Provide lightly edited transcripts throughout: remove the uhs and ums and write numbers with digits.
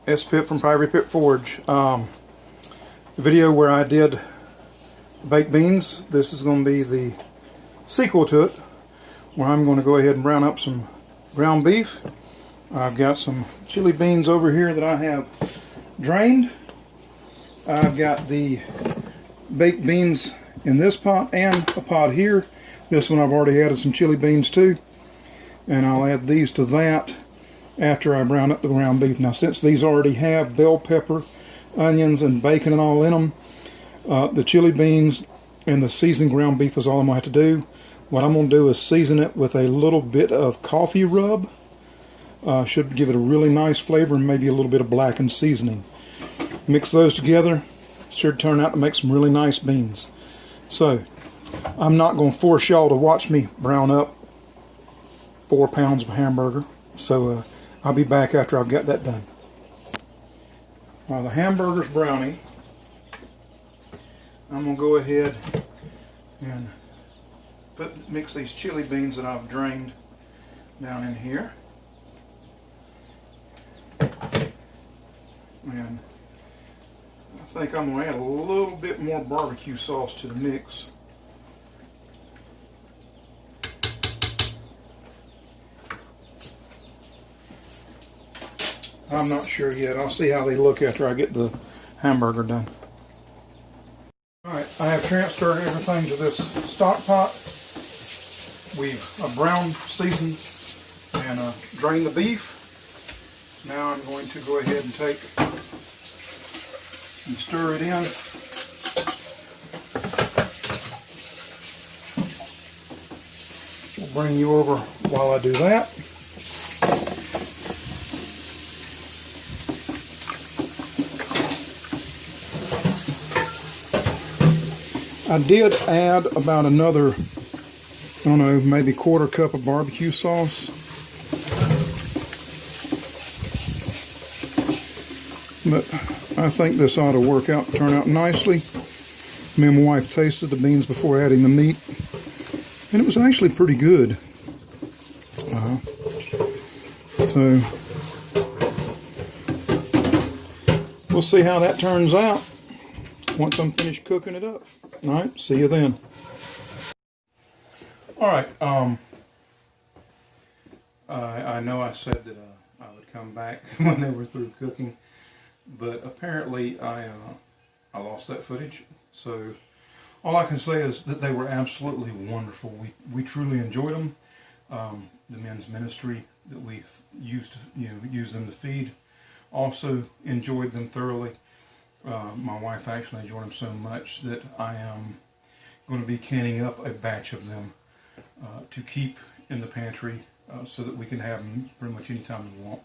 S-Pip from Prairie Pip Forge. The video where I did baked beans, this is going to be the sequel to it, where I'm going to go ahead and brown up some ground beef. I've got some chili beans over here that I have drained. I've got the baked beans in this pot and a pot here. This one I've already added some chili beans to, and I'll add these to that after I brown up the ground beef. Now, since these already have bell pepper, onions, and bacon and all in them, the chili beans and the seasoned ground beef is all I'm going to have to do. What I'm going to do is season it with a little bit of coffee rub. Should give it a really nice flavor, and maybe a little bit of blackened seasoning. Mix those together. Should turn out to make some really nice beans. So, I'm not going to force y'all to watch me brown up 4 pounds of hamburger. So, I'll be back after I've got that done. While the hamburger's browning, I'm going to go ahead and mix these chili beans that I've drained down in here. And I think I'm going to add a little bit more barbecue sauce to the mix. I'm not sure yet. I'll see how they look after I get the hamburger done. Alright, I have transferred everything to this stock pot. We've browned, seasoned, and drained the beef. Now I'm going to go ahead and take and stir it in. We'll bring you over while I do that. I did add about another, I don't know, maybe 1/4 cup of barbecue sauce. But I think this ought to turn out nicely. Me and my wife tasted the beans before adding the meat, and it was actually pretty good. So we'll see how that turns out once I'm finished cooking it up. Alright, see you then. Alright, I know I said that I would come back when they were through cooking, but apparently I lost that footage. So all I can say is that they were absolutely wonderful. We truly enjoyed them. The men's ministry that we used them to feed also enjoyed them thoroughly. My wife actually enjoyed them so much that I am going to be canning up a batch of them to keep in the pantry so that we can have them pretty much anytime we want.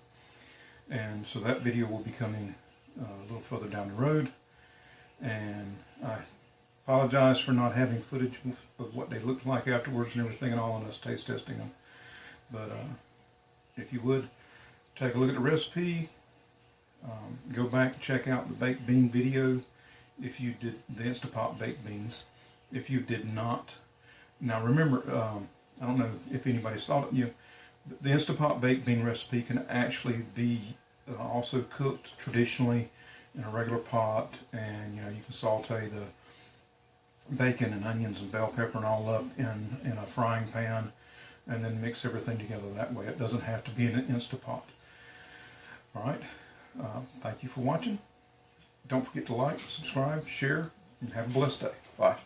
And so that video will be coming a little further down the road. And I apologize for not having footage of what they looked like afterwards and everything, and all of us taste testing them. But if you would, take a look at the recipe. Go back and check out the baked bean video if you did the Instapot baked beans. If you did not, now remember, I don't know if anybody's thought it, the Instapot baked bean recipe can actually be also cooked traditionally in a regular pot, and you can saute the bacon and onions and bell pepper and all up in a frying pan, and then mix everything together that way. It doesn't have to be in an Instapot. All right. Thank you for watching. Don't forget to like, subscribe, share, and have a blessed day. Bye.